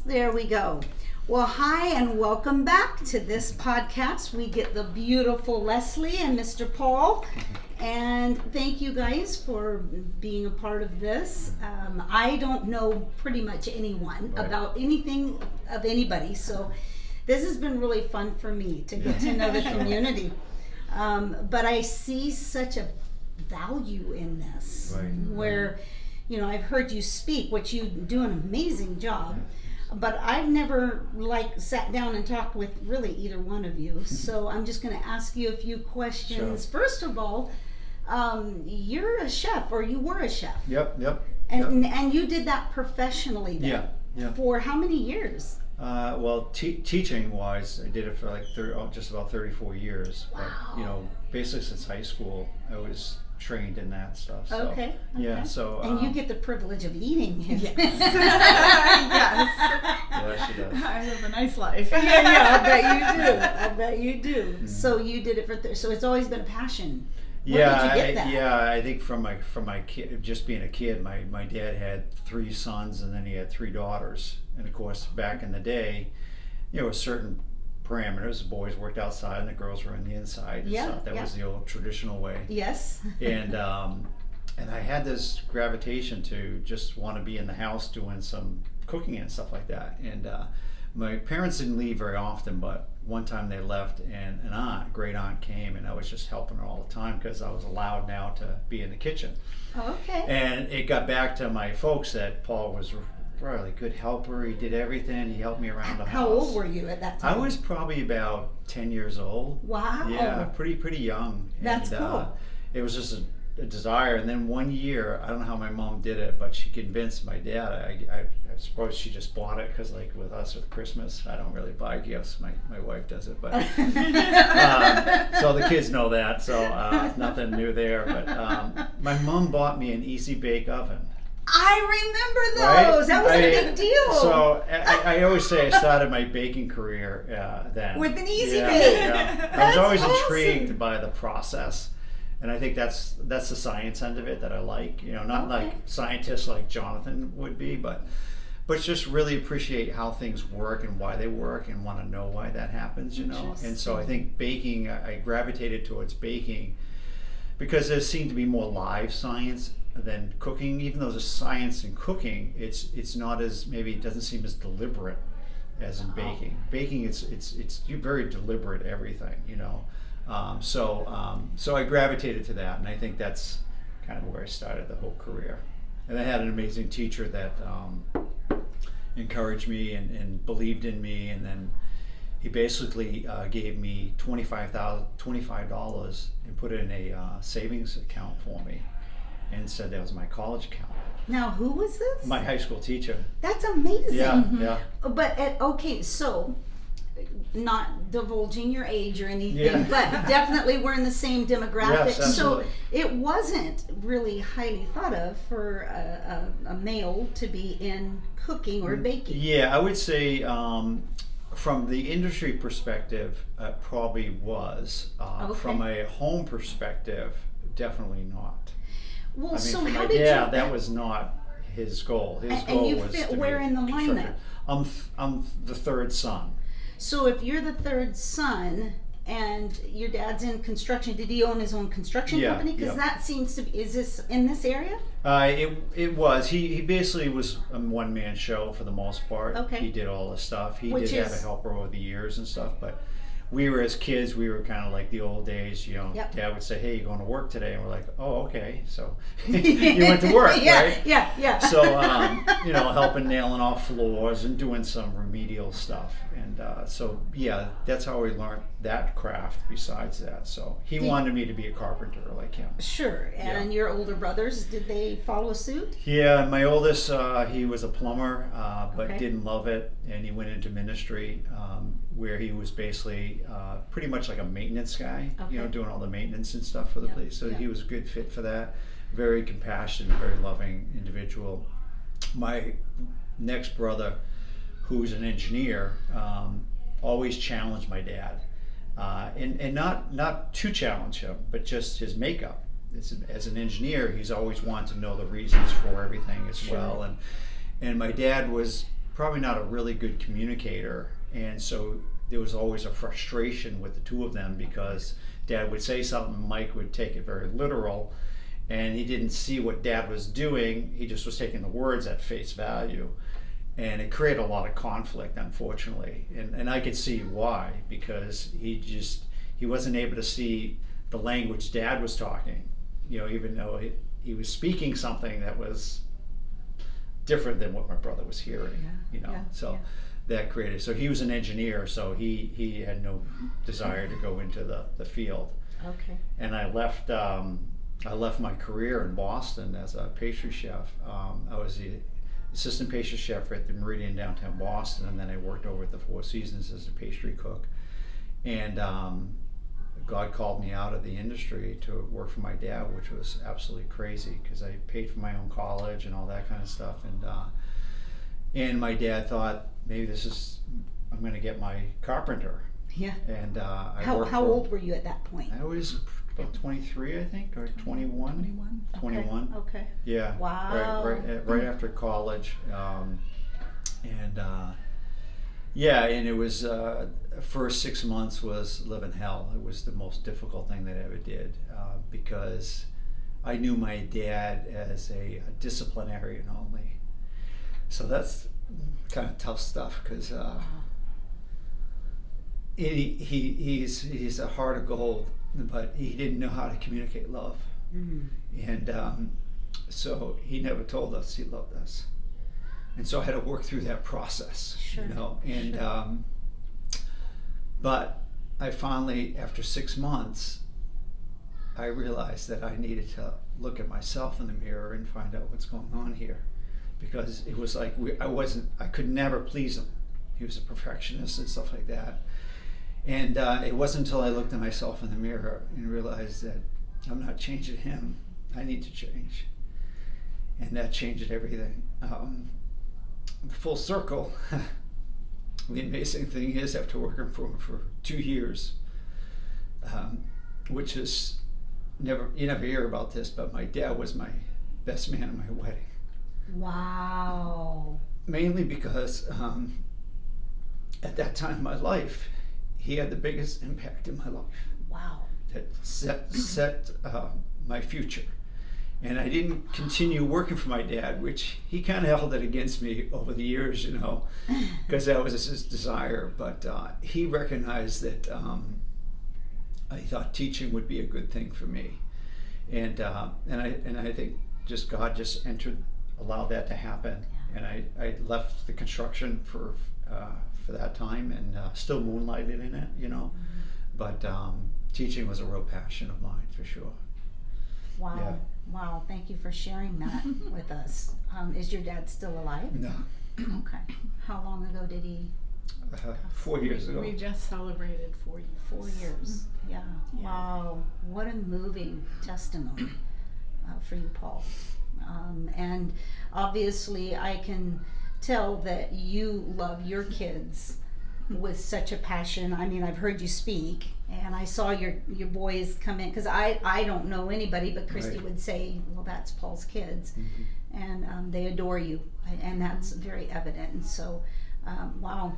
There we go. Well, hi and welcome back to this podcast. We get the beautiful Leslie and Mr. Paul. And thank you guys for being a part of this. I don't know pretty much anyone about anything of anybody, so this has been really fun for me to get to know the community. But I see such a value in this, where, you know, I've heard you speak, which you do an amazing job, but I've never sat down and talked with really either one of you. So I'm just going to ask you a few questions. Sure. First of all, you're a chef, or you were a chef. Yep. And you did that professionally then? Yeah. For how many years? Well, teaching wise, I did it for like just about 34 years. Wow. But, you know, basically since high school, I was trained in that stuff. So, Okay. Yeah. So. And you get the privilege of eating. Yes. Yeah, she does. I live a nice life. Yeah, I bet you do. Mm-hmm. So you did it for so it's always been a passion. Where Yeah, did you get that? I think from my kid, just being a kid, my dad had 3 sons and then he had 3 daughters. And of course, back in the day, you know, certain parameters, the boys worked outside and the girls were on the inside. And stuff. That was the old traditional way. Yes. And I had this gravitation to just want to be in the house doing some cooking and stuff like that. And my parents didn't leave very often, but one time they left, and a great aunt came, and I was just helping her all the time because I was allowed now to be in the kitchen. Oh, okay. And it got back to my folks that Paul was a really good helper. He did everything. He helped me around the house. How old were you at that time? I was probably about 10 years old. Wow. Yeah, pretty young. That's cool. It was just a desire. And then one year, I don't know how my mom did it, but she convinced my dad. I suppose she just bought it because, like with us with Christmas, I don't really buy gifts. My wife does it, but so the kids know that. So nothing new there. But my mom bought me an Easy Bake Oven. I remember those. Right? That was a big deal. So I always say I started my baking career then. With an Easy Bake. Yeah. I was always intrigued by the process. And I think that's the science end of it that I like. You know, not like scientists like Jonathan would be, but just really appreciate how things work and why they work and want to know why that happens, you know. And so I think baking, I gravitated towards baking because there seemed to be more live science than cooking. Even though there's science in cooking, it's not as, maybe it doesn't seem as deliberate as in baking. Baking, it's very deliberate everything, you know. So I gravitated to that, and I think that's kind of where I started the whole career. And I had an amazing teacher that encouraged me and believed in me, and then he basically gave me $25 and put it in a savings account for me, and said that was my college account. Now, who was this? My high school teacher. That's amazing. Yeah. But so, not divulging your age or anything, but definitely we're in the same demographic. Yes, absolutely. So it wasn't really highly thought of for a male to be in cooking or baking. Yeah, I would say from the industry perspective, probably was. From a home perspective, definitely not. Well, I mean, so for how my did dad, you? that was not his goal. His And goal you was fit to where be in the line constructor. then? I'm the 3rd son. So if you're the 3rd son and your dad's in construction, did he own his own construction company? Because that seems to be, is this in this area? It was. He basically was a one-man show for the most part. Okay. He did all the stuff. He did have a helper over the years and stuff, but we were, as kids, we were kind of like the old days, you know. Dad would say, "Hey, you going to work today?" And we're like, "Oh, okay." So you went to work, right? Yeah. So you know, helping nailing off floors and doing some remedial stuff, and so that's how we learned that craft. Besides that, so he wanted me to be a carpenter like him. Sure. And your older brothers, did they follow suit? Yeah, my oldest, he was a plumber, but Okay. didn't love it, and he went into ministry, where he was basically pretty much like a maintenance guy, you know, doing all the maintenance and stuff for the place. So he was a good fit for that. Very compassionate, very loving individual. My next brother, who's an engineer, always challenged my dad, and not to challenge him, but just his makeup. As an engineer, he's always wanted to know the reasons for everything as well. And my dad was probably not a really good communicator, and so there was always a frustration with the two of them because Dad would say something, Mike would take it very literal, and he didn't see what Dad was doing. He just was taking the words at face value, and it created a lot of conflict, unfortunately. And I could see why, because he wasn't able to see the language Dad was talking, even though he was speaking something that was different than what my brother was hearing, so that created, so he was an engineer, so he had no desire to go into the field. Okay. And I left my career in Boston as a pastry chef. I was the assistant pastry chef at the Meridian downtown Boston, and then I worked over at the Four Seasons as a pastry cook. And God called me out of the industry to work for my dad, which was absolutely crazy because I paid for my own college and all that kind of stuff. And my dad thought, maybe I'm going to get my carpenter. Yeah. And how old were you at that point? I was about 23, I think, or 21. 21. Okay. Yeah. Wow. Right after college. And it was first 6 months was living hell. It was the most difficult thing that I ever did because I knew my dad as a disciplinarian only. So that's kind of tough stuff because he's a heart of gold, but he didn't know how to communicate love. Mm-hmm. And so he never told us he loved us. And so I had to work through that process, and but I finally, after 6 months, I realized that I needed to look at myself in the mirror and find out what's going on here, because it was like I could never please him. He was a perfectionist and stuff like that. And it wasn't until I looked at myself in the mirror and realized that I'm not changing him. I need to change. And that changed everything. Full circle, the amazing thing is after working for him for 2 years, which is you never hear about this, but my dad was my best man at my wedding. Wow. Mainly because at that time in my life, he had the biggest impact in my life. Wow. That set my future. And I didn't continue working for my dad, which he kind of held it against me over the years, because that was his desire. But he recognized that I thought teaching would be a good thing for me, and I think just God just allowed that to happen. Yeah. And I left the construction for that time and still moonlighted in it, Mm-hmm. But teaching was a real passion of mine for sure. Wow. Yeah. Wow. Thank you for sharing that with us. Is your dad still alive? No. Okay. How long ago did he? 4 years ago. We just celebrated 4 years. 4 years. Yeah. Wow. What a moving testimony for you, Paul. And obviously I can tell that you love your kids with such a passion. I mean, I've heard you speak, and I saw your boys come in, because I don't know anybody, but Christy would say, well, that's Paul's kids. Mm-hmm. And they adore you, and that's very evident. And so, wow,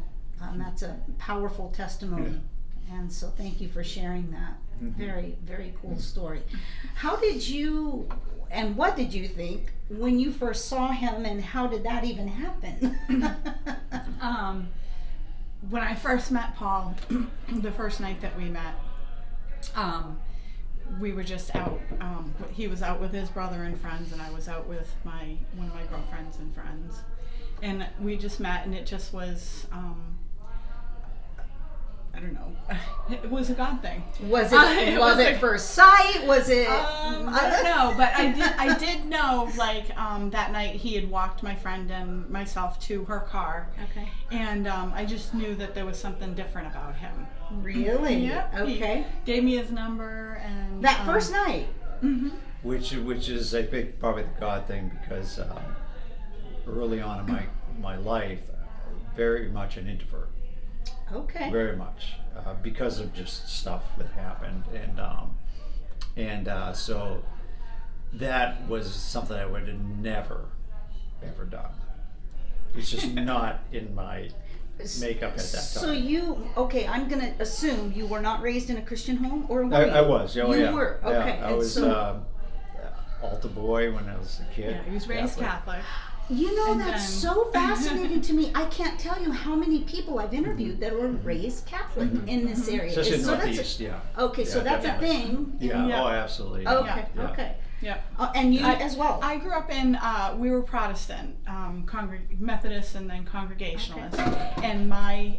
that's a powerful testimony. Yeah. And so thank you for sharing that. Mm-hmm. Very, very cool story. How did you, and what did you think when you first saw him, and how did that even happen? When I first met Paul, the first night that we met, we were just out. He was out with his brother and friends, and I was out with one of my girlfriends and friends. And we just met, and it just was, I don't know, it was a God thing. Was it love at first sight? Was it? I don't know, but I did know, like, that night he had walked my friend and myself to her car. Okay. And I just knew that there was something different about him. Really? Yeah. Okay. He gave me his number, and that first night. Mm-hmm. Which is, I think, probably the God thing, because early on in my life, very much an introvert. Okay. Very much, because of just stuff that happened, and so that was something I would have never, ever done. It's just not in my makeup at that time. So I'm gonna assume you were not raised in a Christian home, or were you? I was. Oh, You yeah. were, okay. Yeah, I And was so- altar boy when I was a kid. Yeah, he was raised Catholic. You know, And that's then- so fascinating to me. I can't tell you how many people I've interviewed that were raised Catholic in this area. Especially in So that's Northeast, yeah. okay, so Yeah, that's a definitely. thing. Yeah, Yeah. oh, absolutely. Okay, Yeah. okay. Yep. And you as well. I grew up in, we were Protestant, Methodist and then Congregationalist. And my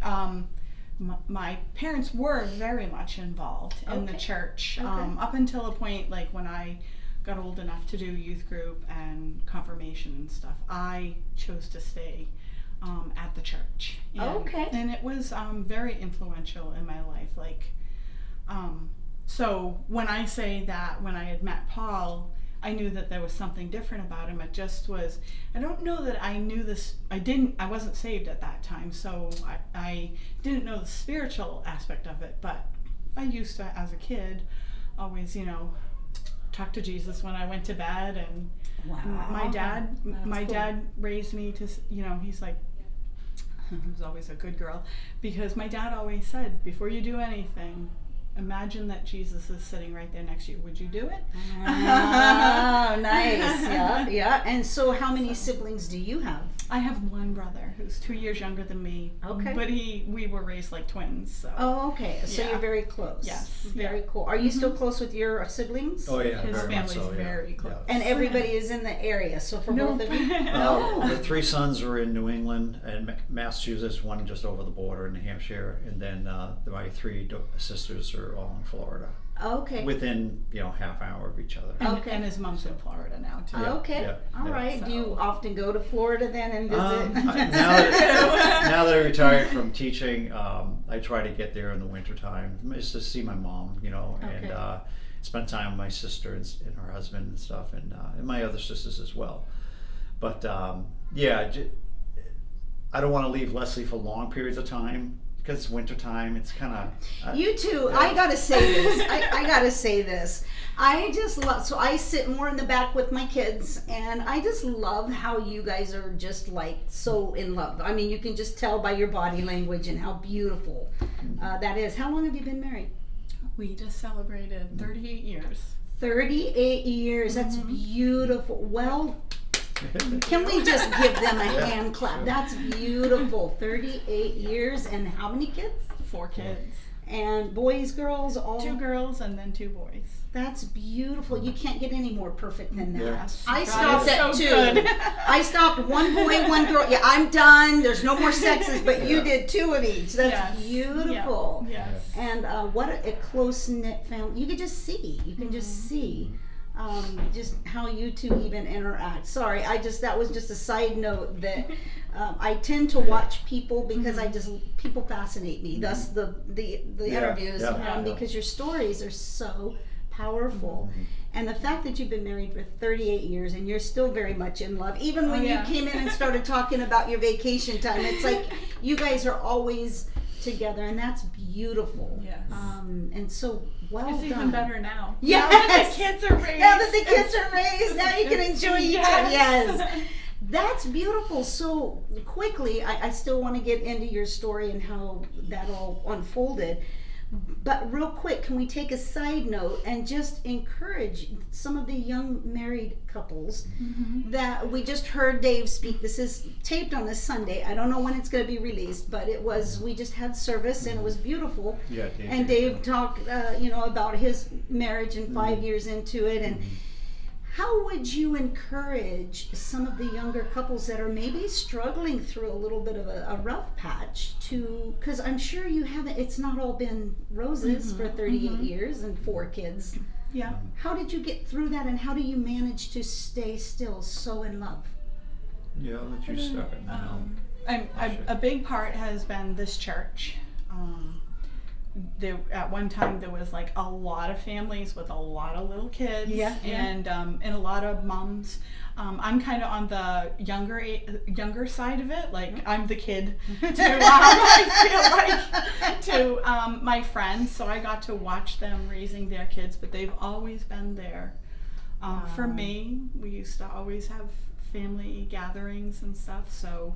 parents were very much involved in the Okay. church, Okay. up until a point like when I got old enough to do youth group and confirmation and stuff. I chose to stay at the church. Okay. And it was very influential in my life. Like, so when I say that when I had met Paul, I knew that there was something different about him. It just was, I don't know that I knew this, I wasn't saved at that time, so I didn't know the spiritual aspect of it, but I used to, as a kid, always, talk to Jesus when I went to bed, and Wow. my dad That's cool. dad raised me to, he's like, he was always a good girl, because my dad always said, before you do anything, imagine that Jesus is sitting right there next to you. Would you do it? Oh, nice. Yeah, yeah. And so how many siblings do you have? I have one brother who's 2 years younger than me. Okay. But we were raised like twins, so. Oh, okay. So Yeah. you're very close. Yes. Very Yeah. cool. Are you still close with your siblings? Oh, yeah. His very much family's so, yeah. very close. Yeah. And everybody is in the area. So for No. both of you? The three sons were in New England and Massachusetts, one just over the border in New Hampshire, and then my three sisters are all in Florida, Okay. within half hour of each other. And, Okay. and his mom's in Florida now too. Yeah, Okay. yeah, All yeah. right. Do you So- often go to Florida then and visit? Now that I retired from teaching, I try to get there in the wintertime just to see my mom, and Okay. spend time with my sister and her husband and stuff, and my other sisters as well. But I don't want to leave Leslie for long periods of time because it's wintertime. It's kind of You too. I gotta say this. I gotta say this. I just love. So I sit more in the back with my kids, and I just love how you guys are just like so in love. I mean, you can just tell by your body language and how beautiful that is. How long have you been married? We just celebrated 38 years. 38 years. That's beautiful. Well, can we just give them a hand clap? sure. That's beautiful. 38 years, and how many kids? 4 kids. And boys, girls, all. 2 girls and then 2 boys. That's beautiful. You can't get any more perfect than that. Yes. I God stopped is at so 2. good. I stopped 1 boy, 1 girl. Yeah, I'm done. There's no more sexes, but you Yeah. did 2 of each. That's Yes. beautiful. Yeah. Yes. And what a close knit family. You can just see. You can just see just how you two even interact. Sorry, that was just a side note that I tend to watch people because people fascinate me. Thus the interviews yeah. because your stories are so powerful. And the fact that you've been married for 38 years and you're still very much in love, even when you came in and started talking about your vacation time, it's like you guys are always together, and that's beautiful. Yes. And so well It's done. even better now. Yes. Now that the kids are raised. Now that the kids are raised, now you can enjoy each other. Yes. Yes. That's beautiful. So quickly, I still want to get into your story and how that all unfolded. But real quick, can we take a side note and just encourage some of the young married couples that we just heard Dave speak. This is taped on this Sunday. I don't know when it's going to be released, but we just had service and it was beautiful. Yeah, And Dave talked, about his marriage and 5 years into it. And how would you encourage some of the younger couples that are maybe struggling through a little bit of a rough patch because I'm sure you haven't, it's not all been roses for 38 years and 4 kids. Yeah. How did you get through that, and how do you manage to stay still so in love? Yeah, I'll let you start. A big part has been this church. At one time there was like a lot of families with a lot of little kids, and a lot of moms. I'm kind of on the younger side of it. Like I'm the kid to I feel like to my friends. So I got to watch them raising their kids, but they've always been there. For me, we used to always have family gatherings and stuff. So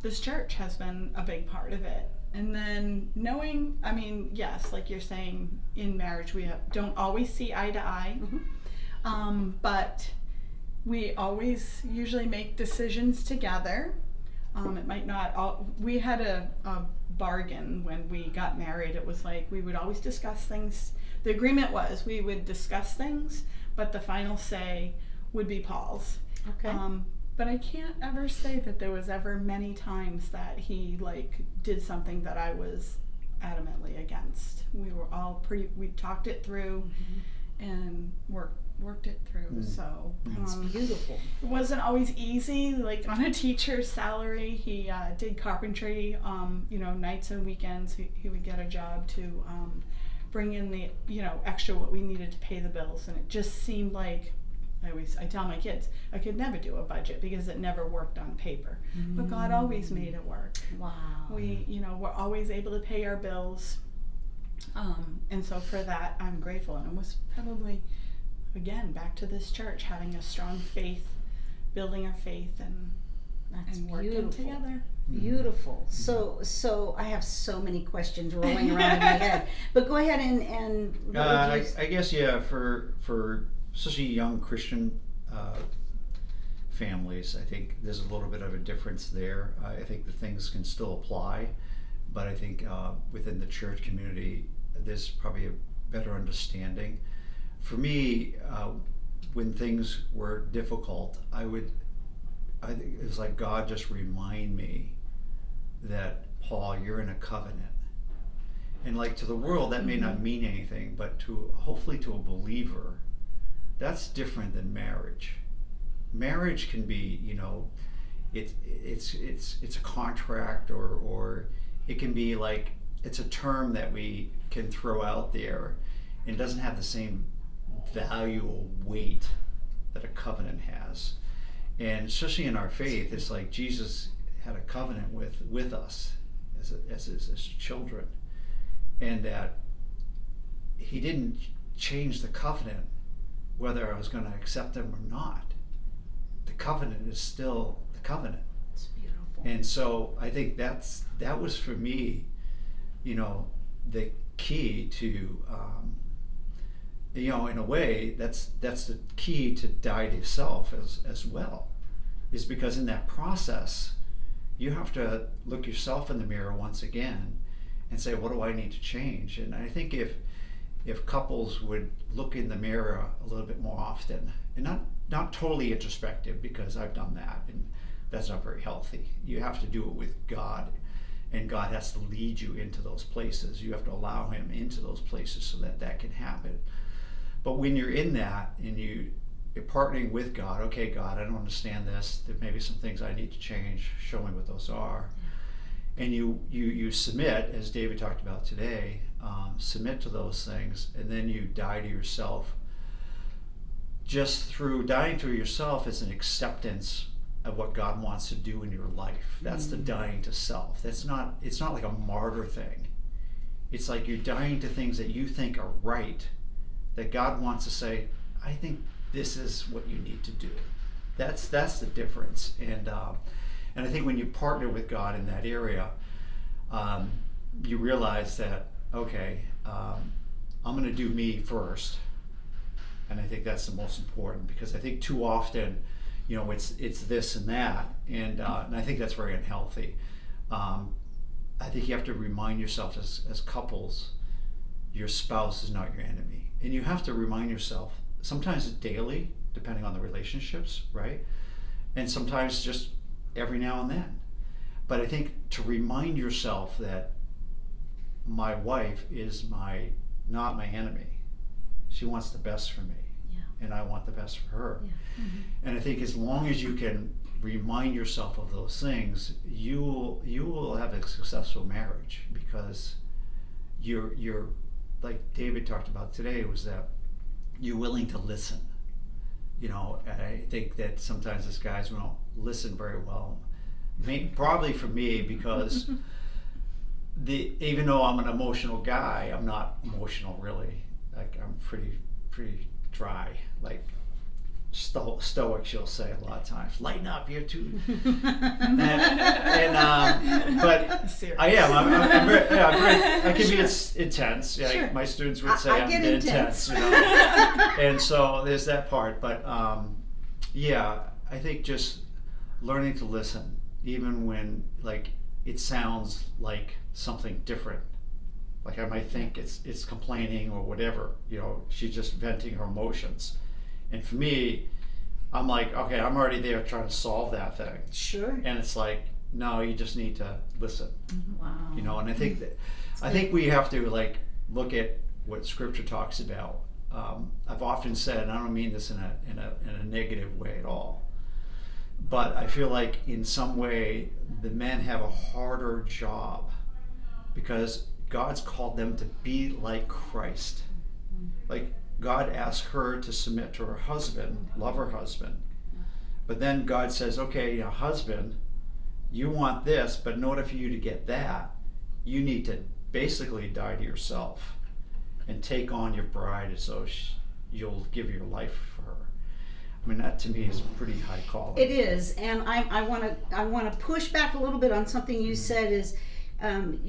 this church has been a big part of it. And then knowing, I mean, yes, like you're saying, in marriage we don't always see eye to eye, but we always usually make decisions together. It might not all, we had a bargain when we got married. It was like we would always discuss things. The agreement was we would discuss things, but the final say would be Paul's. Okay. But I can't ever say that there was ever many times that he like did something that I was adamantly against. We were all we talked it through and worked it through. So It's beautiful. it wasn't always easy. Like on a teacher's salary, he did carpentry. Nights and weekends he would get a job to bring in the extra what we needed to pay the bills, and it just seemed like I tell my kids I could never do a budget because it never worked on paper, but God always made it work. Wow. We we're always able to pay our bills, and so for that I'm grateful. And it was probably again back to this church, having a strong faith, building our faith, and working beautiful. together. Beautiful. So I have so many questions rolling around in my head. But go ahead and I guess for especially young Christian families, I think there's a little bit of a difference there. I think the things can still apply, but I think within the church community, there's probably a better understanding. For me, when things were difficult, I think it was like God just remind me that, Paul, you're in a covenant. And like to the world, that may not mean anything, but hopefully to a believer, that's different than marriage. Marriage can be, it's a contract, or it can be like, it's a term that we can throw out there, and it doesn't have the same value or weight that a covenant has. And especially in our faith, it's like Jesus had a covenant with us as his children, and that he didn't change the covenant whether I was going to accept him or not. The covenant is still the covenant. It's beautiful. And so I think that was for me, the key to, in a way, that's the key to die to self as well, is because in that process, you have to look yourself in the mirror once again and say, what do I need to change? And I think if couples would look in the mirror a little bit more often, and not totally introspective, because I've done that, and that's not very healthy. You have to do it with God, and God has to lead you into those places. You have to allow him into those places so that can happen. But when you're in that and you're partnering with God, okay, God, I don't understand this. There may be some things I need to change. Show me what those are. And you submit, as David talked about today, submit to those things, and then you die to yourself. Just through dying to yourself is an acceptance of what God wants to do in your life. That's the dying to self. It's not like a martyr thing. It's like you're dying to things that you think are right, that God wants to say, I think this is what you need to do. That's the difference. And I think when you partner with God in that area, you realize that, okay, I'm going to do me first. And I think that's the most important, because I think too often, it's this and that, and I think that's very unhealthy. I think you have to remind yourself as couples, your spouse is not your enemy. And you have to remind yourself, sometimes daily, depending on the relationships, right? And sometimes just every now and then. But I think to remind yourself that my wife is not my enemy. She wants the best for me, and I want the best for her. Yeah. And I think as long as you can remind yourself of those things, you will have a successful marriage, because you're like David talked about today, was that you're willing to listen. And I think that sometimes as guys we don't listen very well. Probably for me, because even though I'm an emotional guy, I'm not emotional really. Like I'm pretty dry. Like stoic, she'll say a lot of times, lighten up, you're too. But I am. I'm very, I can be intense. Yeah, Sure. my students would say I'm get intense. And so there's that part. But yeah, I think just learning to listen, even when like it sounds like something different. Like I might think it's complaining or whatever. She's just venting her emotions. And for me, I'm like, okay, I'm already there trying to solve that thing. Sure. And it's like, no, you just need to listen. Wow. And I think we have to like look at what Scripture talks about. I've often said, and I don't mean this in a negative way at all, but I feel like in some way the men have a harder job because God's called them to be like Christ. Like God asked her to submit to her husband, love her husband. But then God says, okay, husband, you want this, but in order for you to get that, you need to basically die to yourself and take on your bride as though you'll give your life for her. I mean, that to me is pretty high calling. It is, and I want to push back a little bit on something you said is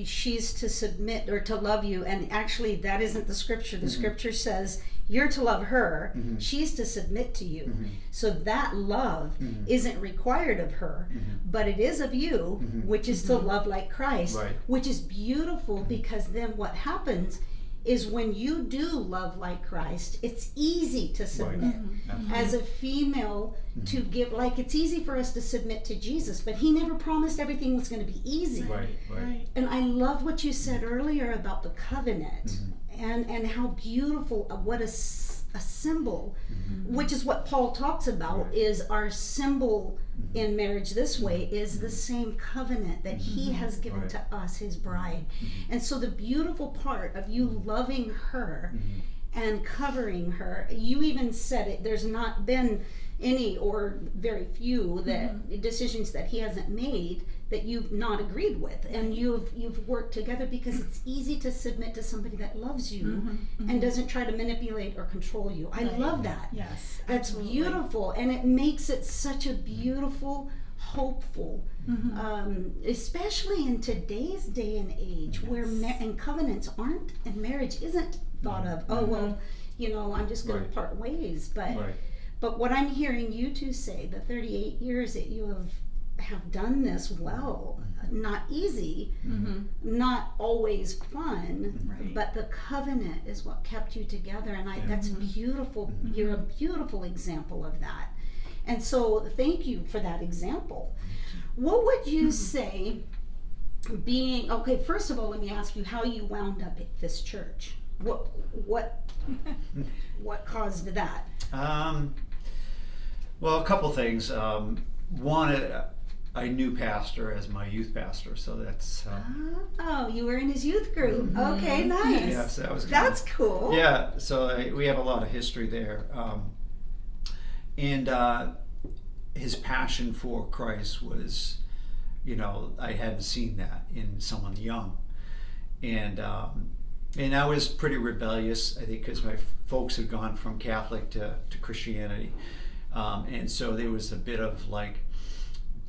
she's to submit or to love you, and actually that isn't the scripture. The scripture says you're to love her, she's to submit to you. So that love isn't required of her, but it is of you, which is to love like Christ, which is beautiful because then what happens is when you do love like Christ, it's easy to submit. As a female, to give, like it's easy for us to submit to Jesus, but he never promised everything was going to be easy. Right. And I love what you said earlier about the covenant and how beautiful, what a symbol, which is what Paul talks about, is our symbol in marriage this way is the same covenant that he has given to us, his bride. And so the beautiful part of you loving her and covering her, you even said it, there's not been any or very few decisions that he hasn't made that you've not agreed with, and you've worked together because it's easy to submit to somebody that loves you and doesn't try to manipulate or control you. I love that. Yes, that's absolutely. beautiful, and it makes it such a beautiful, hopeful, especially in today's day and age where and covenants aren't and marriage isn't thought of. Oh well, I'm just going to part ways, but what I'm hearing you two say, the 38 years that you have done this well, not easy, not always fun, but the covenant is what kept you together, and that's beautiful. You're a beautiful example of that, and so thank you for that example. What would you say being, okay, first of all, let me ask you how you wound up at this church. What caused that? Well, a couple things. One, I knew Pastor as my youth pastor, so that's. Oh, you were in his youth group. Okay, nice. Yeah, so that was. That's cool. Yeah, so we have a lot of history there, and his passion for Christ was, I hadn't seen that in someone young, and I was pretty rebellious, I think, because my folks had gone from Catholic to Christianity. And so there was a bit of like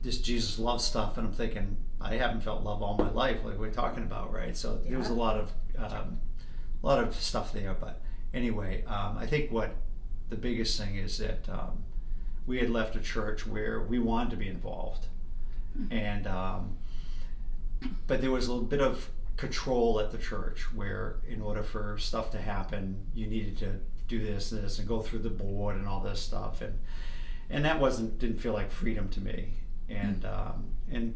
this Jesus love stuff, and I'm thinking, I haven't felt love all my life, like we're talking about, right? So there was a lot of stuff there. But anyway, I think what the biggest thing is that we had left a church where we wanted to be involved, and but there was a little bit of control at the church where in order for stuff to happen, you needed to do this and go through the board and all this stuff, and that didn't feel like freedom to me, and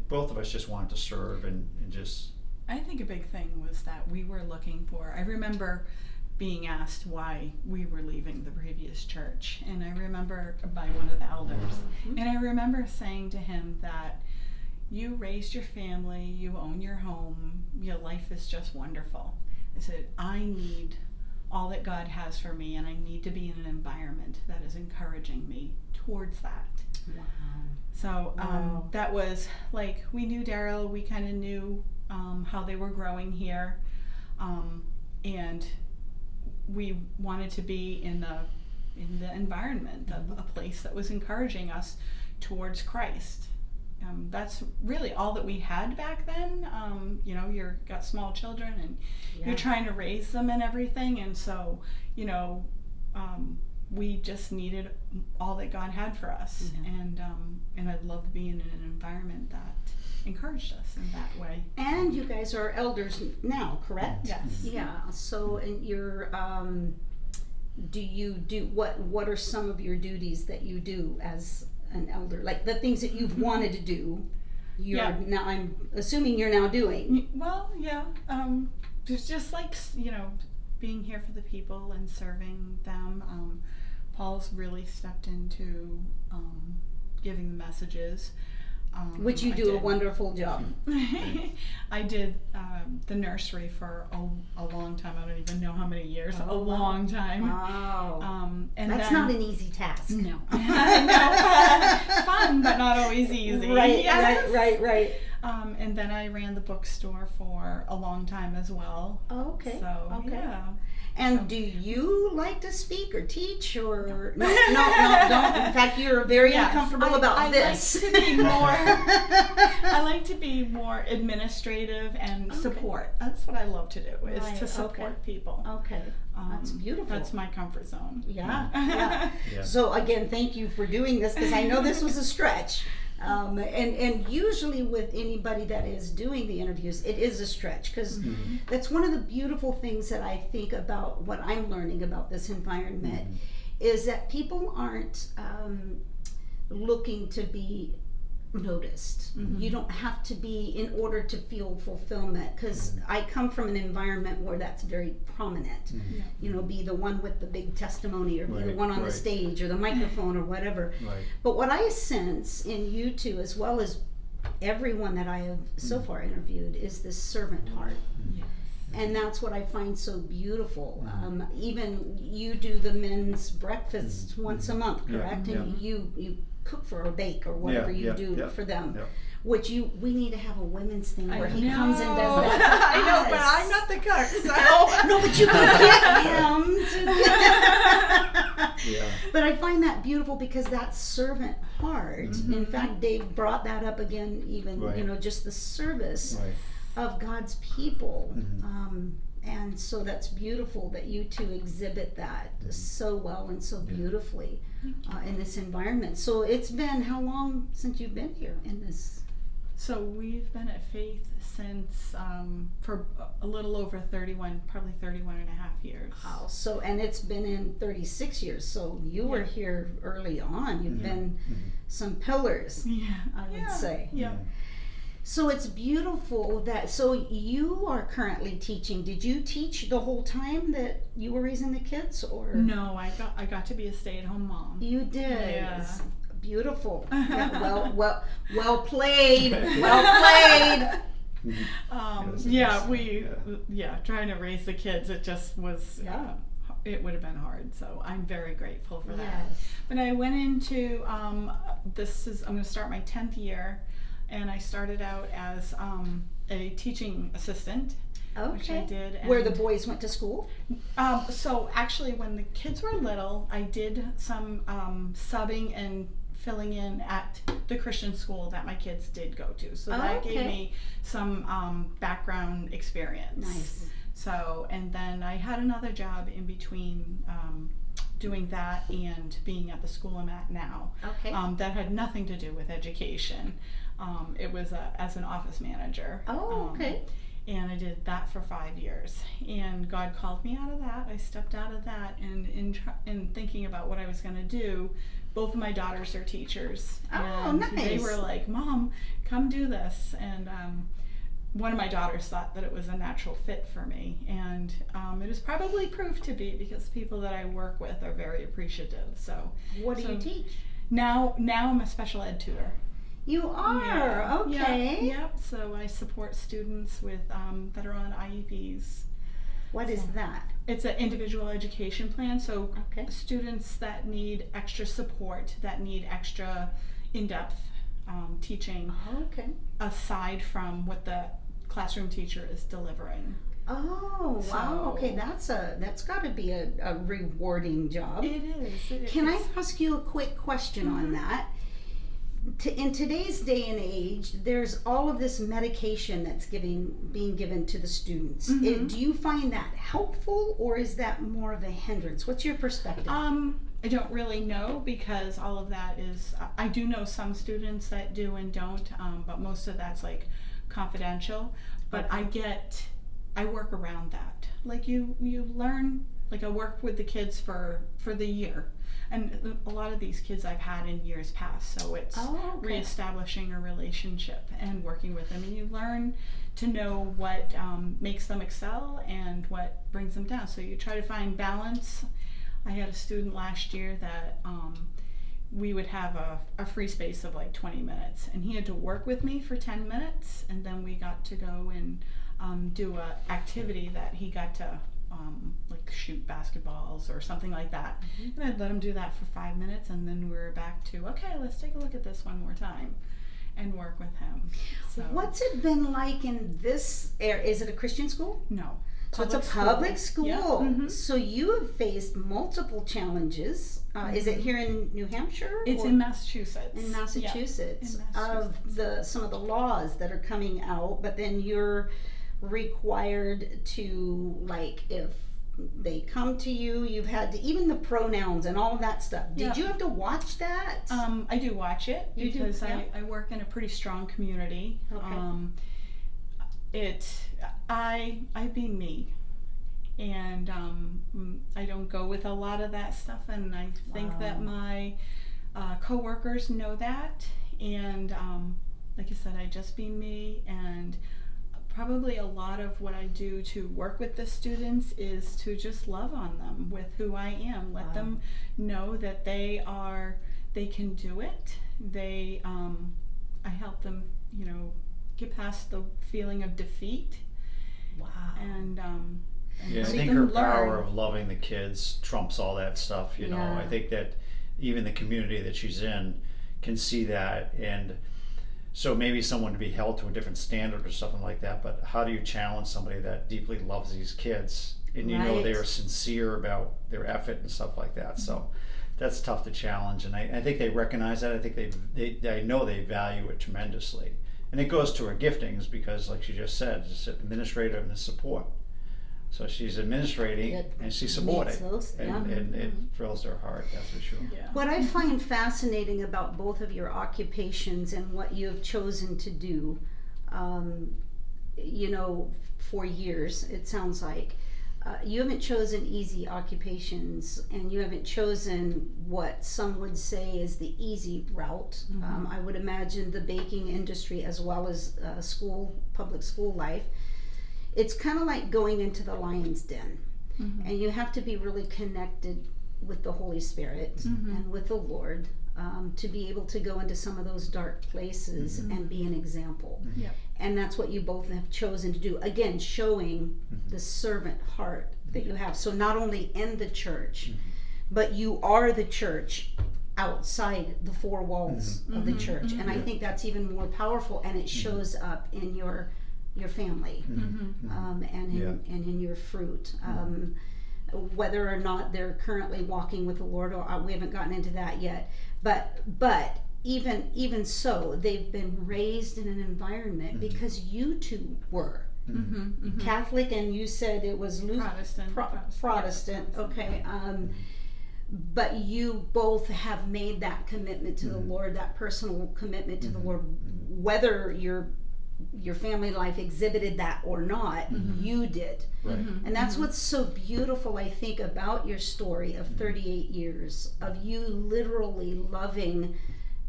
both of us just wanted to serve and just. I think a big thing was that we were looking for, I remember being asked why we were leaving the previous church, and I remember by one of the elders, and I remember saying to him that you raised your family, you own your home, your life is just wonderful. I said, I need all that God has for me, and I need to be in an environment that is encouraging me towards that. Wow. So that was like, we knew Daryl, we kind of knew how they were growing here, and we wanted to be in in the environment, a place that was encouraging us towards Christ. That's really all that we had back then. You know, you've got small children and you're trying to raise them and everything, and so, you know, we just needed all that God had for us, and I loved being in an environment that encouraged us in that way. And you guys are elders now, correct? Yes. Yeah. So, and you're, what are some of your duties that you do as an elder? Like the things that you've wanted to do, now, I'm assuming you're now doing. Well, yeah. There's just like, you know, being here for the people and serving them. Paul's really stepped into giving the messages. Which you do a wonderful job. I did the nursery for a long time. I don't even know how many years. A long time. Wow. And that's then, not an easy task. No. Fun, but not always easy. Right, Yes. right. And then I ran the bookstore for a long time as well. Oh, okay. So, okay. yeah. And do you like to speak or teach or no, don't. In fact, you're very uncomfortable about this. I like to be more administrative and support. That's what I love to do, is to support people. Okay. That's beautiful. That's my comfort zone. Yeah. So again, thank you for doing this, because I know this was a stretch. And usually with anybody that is doing the interviews, it is a stretch, because that's one of the beautiful things that I think about what I'm learning about this environment, is that people aren't looking to be noticed. You don't have to be in order to feel fulfillment, because I come from an environment where that's very prominent. You know, be the one with the big testimony, or be the one on the stage or the microphone or whatever. But what I sense in you two, as well as everyone that I have so far interviewed, is this servant heart. And that's what I find so beautiful. Even you do the men's breakfast once a month, correct? And you cook for or bake or whatever you do for them. Which we need to have a women's thing where he comes and does that. I know, but I'm not the cook. So. No, but you can get him. But I find that beautiful, because that servant heart. In fact, Dave brought that up again, even you know, just the service of God's people. And so that's beautiful that you two exhibit that so well and so beautifully in this environment. So it's been how long since you've been here in this? So we've been at Faith since for a little over 31 and a half years. Wow. So, and it's been in 36 years. So you were here early on. You've been some pillars, I would say. So it's beautiful that, so you are currently teaching. Did you teach the whole time that you were raising the kids, or? No, I got to be a stay-at-home mom. You did. Yeah. It's beautiful. Well played. Well played. Trying to raise the kids, it just was, it would have been hard. So I'm very grateful for that. But I went into, I'm going to start my 10th year. And I started out as a teaching assistant, which I did. And where the boys went to school? So actually, when the kids were little, I did some subbing and filling in at the Christian school that my kids did go to. So that gave me some background experience. Nice. So, and then I had another job in between doing that and being at the school I'm at now. That had nothing to do with education. It was as an office manager. And I did that for 5 years. And God called me out of that. I stepped out of that, and in thinking about what I was going to do, both of my daughters are teachers. And they were like, "Mom, come do this." And one of my daughters thought that it was a natural fit for me. And it was probably proved to be, because people that I work with are very appreciative. So what do you teach? Now I'm a special ed tutor. You are? Okay. Yep. So I support students with that are on IEPs. What is that? It's an individual education plan. So students that need extra support, that need extra in-depth teaching, aside from what the classroom teacher is delivering. Oh, wow. So- Okay, that's got to be a rewarding job. It is. Can I ask you a quick question on that? In today's day and age, there's all of this medication that's being given to the students. Do you find that helpful, or is that more of a hindrance? What's your perspective? I don't really know, because all of that is, I do know some students that do and don't, but most of that's like confidential. But I work around that. Like you learn, like I work with the kids for the year. And a lot of these kids I've had in years past, so it's reestablishing a relationship and working with them. And you learn to know what makes them excel and what brings them down. So you try to find balance. I had a student last year that we would have a free space of like 20 minutes, and he had to work with me for 10 minutes, and then we got to go and do a activity that he got to like shoot basketballs or something like that. And I'd let him do that for 5 minutes, and then we were back to, okay, let's take a look at this one more time and work with him. So What's it been like in this area? Is it a Christian school? no. So it's a public school. Yeah. So you have faced multiple challenges. Is it here in New Hampshire? It's or in Massachusetts. in Massachusetts? Yeah, in Massachusetts. Of some of the laws that are coming out, but then you're required to, like, if they come to you, you've had to, even the pronouns and all of that stuff. Did Yeah. you have to watch that? I do watch it You do? because Yeah. I work in a pretty strong community. Okay. I be me, and I don't go with a lot of that stuff, and I think that my coworkers know that, and like I said, I just be me, and probably a lot of what I do to work with the students is to just love on them with who I am. Let them know that they can do it. I help them, get past the feeling of defeat. Wow. And Yeah, I help think them her learn. power of loving the kids trumps all that stuff, you know. Yeah. I think that even the community that she's in can see that, and so maybe someone to be held to a different standard or something like that, but how do you challenge somebody that deeply loves these kids and you know they Right. are sincere about their effort and stuff like that? So that's tough to challenge, and I think they recognize that. I think I know they value it tremendously. And it goes to her giftings because, like she just said, just administrative and support. So she's administrating It and she's meets supporting, those, yeah. and it thrills her heart. That's for sure. Yeah. What I find fascinating about both of your occupations and what you have chosen to do, for years, it sounds like, you haven't chosen easy occupations, and you haven't chosen what some would say is the easy route. I would imagine the baking industry as well as public school life. It's kind of like going into the lion's den, and you have to be really connected with the Holy Spirit and with the Lord to be able to go into some of those dark places and be an example. Yep. And that's what you both have chosen to do. Again, showing the servant heart that you have. So not only in the church, but you are the church outside the four walls of the church. And I think that's even more powerful, and it shows up in your family and in your fruit. Whether or not they're currently walking with the Lord, or we haven't gotten into that yet, but even so, they've been raised in an environment because you two were Catholic, and you said it was Protestant. Okay, but you both have made that commitment to the Lord, that personal commitment to the Lord, whether your family life exhibited that or not, you did. Right. And that's what's so beautiful, I think, about your story of 38 years of you literally loving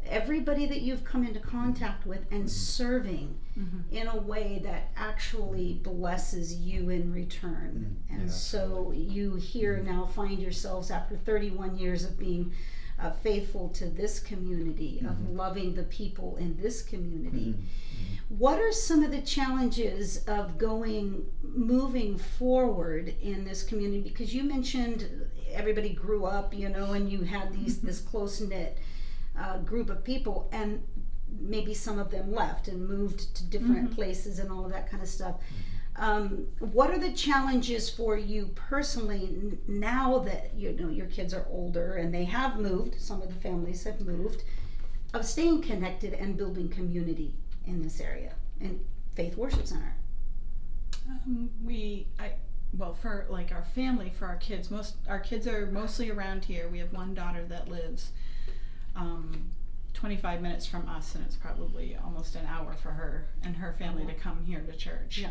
everybody that you've come into contact with and serving in a way that actually blesses you in return. And so you here now find yourselves, after 31 years of being faithful to this community, of loving the people in this community. What are some of the challenges of moving forward in this community? Because you mentioned everybody grew up, and you had this close-knit group of people, and maybe some of them left and moved to different places and all of that kind of stuff. What are the challenges for you personally now that your kids are older and they have moved? Some of the families have moved, of staying connected and building community in this area in Faith Worship Center. For like our family, for our kids, our kids are mostly around here. We have one daughter that lives 25 minutes from us, and it's probably almost an hour for her and her family to come here to church. Yeah.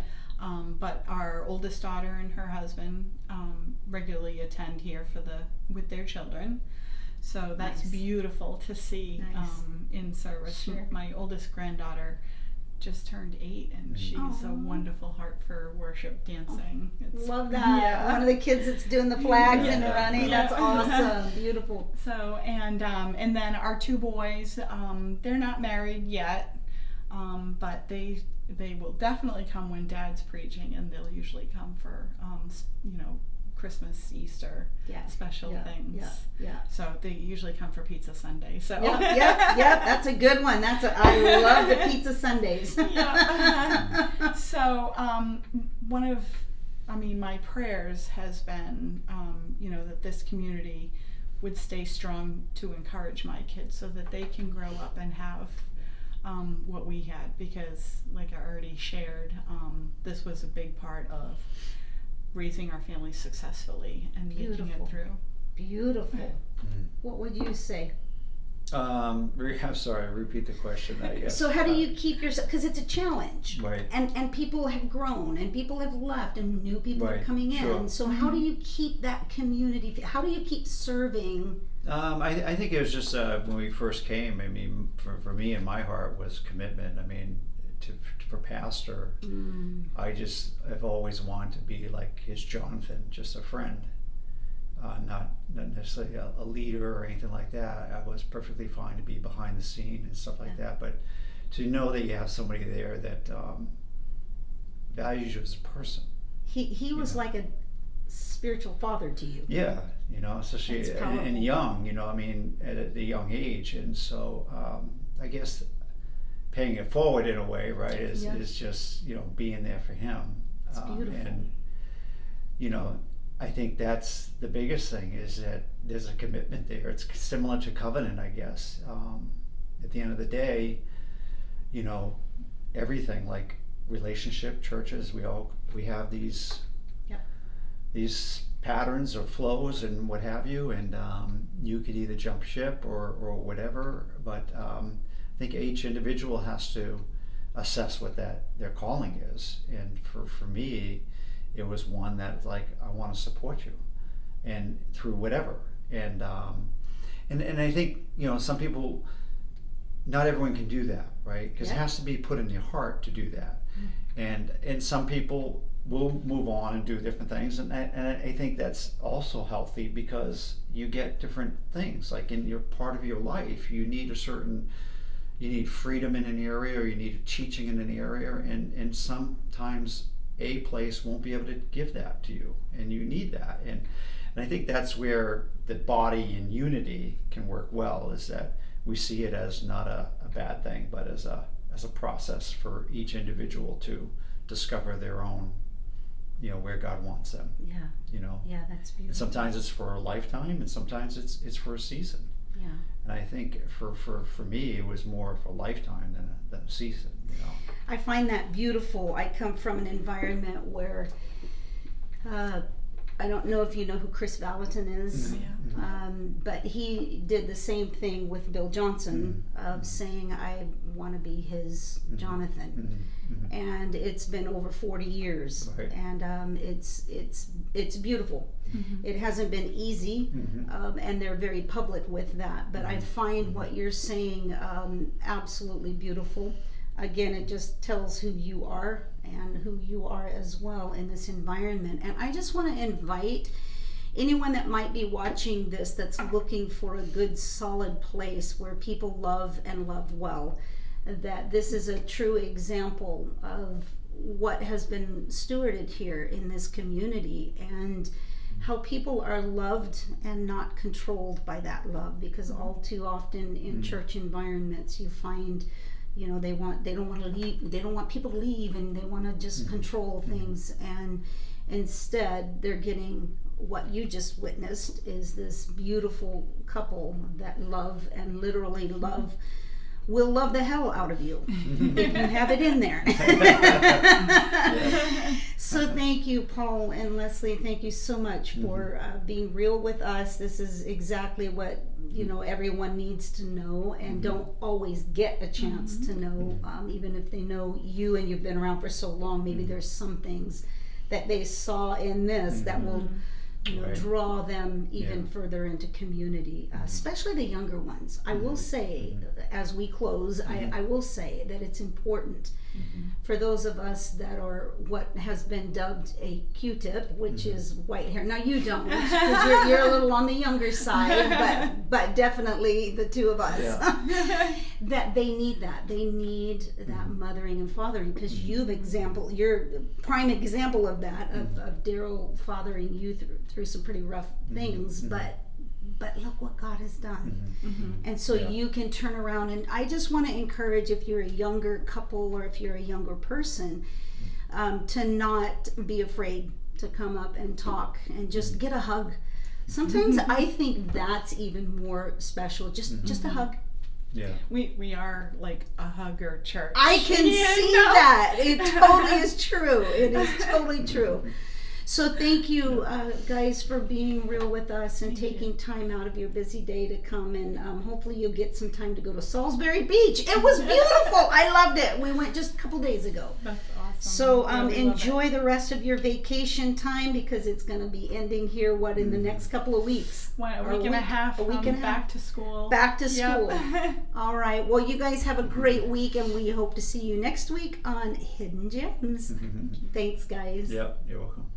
But our oldest daughter and her husband regularly attend here with their children. So that's Nice. Beautiful to see Nice. In service. Sure. My oldest granddaughter just turned 8, and she's a Aw. wonderful heart for worship dancing. Love that. Yeah. One of the kids that's doing the flags and Yeah. running. Yeah. That's awesome. Beautiful. So and then our 2 boys, they're not married yet, but they will definitely come when Dad's preaching, and they'll usually come for Christmas, Easter, Yeah. special Yeah. things. Yeah. So they usually come for Pizza Sunday. So Yep. That's a good one. I love the pizza Sundays. Yeah. So my prayers has been, that this community would stay strong to encourage my kids so that they can grow up and have what we had, because like I already shared, this was a big part of raising our family successfully and making Beautiful. it through. Beautiful. What would you say? I'm sorry, repeat the question, I guess. So how do you keep yourself, because it's a challenge, Right. and people have grown and people have left and new people are Right, coming in. sure. So how do you keep that community? How do you keep serving? I think it was just when we first came. I mean, for me in my heart was commitment. I mean, for pastor, I've always wanted to be like his Jonathan, just a friend, not necessarily a leader or anything like that. I was perfectly fine to be behind the scene and stuff like that, but to know that you have somebody there that values you as a person. He was like a spiritual father to you. Yeah, especially That's powerful. and young, I mean, at a young age. And so I guess paying it forward in a way, right, is just, being there for him. It's beautiful. And, I think that's the biggest thing, is that there's a commitment there. It's similar to covenant, I guess. At the end of the day, everything like relationship, churches, we have these patterns or flows and what have you, and you could either jump ship or whatever, but I think each individual has to assess what their calling is. And for me, it was one that like, I want to support you and through whatever. And I think, some people, not everyone can do that, right? Because it has to be put in your heart to do that. And some people will move on and do different things, and I think that's also healthy, because you get different things. Like in your part of your life, you need freedom in an area, or you need teaching in an area, and sometimes a place won't be able to give that to you, and you need that. And I think that's where the body in unity can work well, is that we see it as not a bad thing, but as a process for each individual to discover their own, where God wants them. Yeah, that's beautiful. And sometimes it's for a lifetime, and sometimes it's for a season. Yeah. And I think for me, it was more of a lifetime than a season. I find that beautiful. I come from an environment where I don't know if you know who Chris Valentin is, but he did the same thing with Bill Johnson of saying, I want to be his Jonathan. And it's been over 40 years, Right. and it's beautiful. It hasn't been easy, and they're very public with that, but I find what you're saying absolutely beautiful. Again, it just tells who you are and who you are as well in this environment. And I just want to invite anyone that might be watching this that's looking for a good, solid place where people love and love well, that this is a true example of what has been stewarded here in this community, and how people are loved and not controlled by that love, because all too often in church environments you find you know, they don't want to leave, they don't want people to leave, and they want to just control things, and instead they're getting what you just witnessed is this beautiful couple that love and literally love will love the hell out of you if you have it in there. So thank you, Paul and Leslie. Thank you so much for being real with us. This is exactly what, you know, everyone needs to know, and don't always get a chance to know, even if they know you and you've been around for so long. Maybe there's some things that they saw in this that will, you know, draw them even further into community, especially the younger ones. I will say, as we close, I will say that it's important for those of us that are what has been dubbed a Q-tip, which is white hair. Now you don't, because you're a little on the younger side, but definitely the two of us, that they need that. They need that mothering and fathering, because you're prime example of that, of Daryl fathering you through some pretty rough things, but look what God has done. And so you can turn around, and I just want to encourage, if you're a younger couple or if you're a younger person, to not be afraid to come up and talk and just get a hug. Sometimes I think that's even more special, just a hug. Yeah. We are like a hugger church. I can see that. It totally is true. It is totally true. So thank you, guys, for being real with us and taking time out of your busy day to come, and hopefully you'll get some time to go to Salisbury Beach. It was beautiful. I loved it. We went just a couple days ago. That's awesome. So enjoy the rest of your vacation time, because it's going to be ending here, in the next couple of weeks? A week and a half. Back to school. Back to school. All right. Well, you guys have a great week, and we hope to see you next week on Hidden Gems. Thanks, guys. Yep, you're welcome.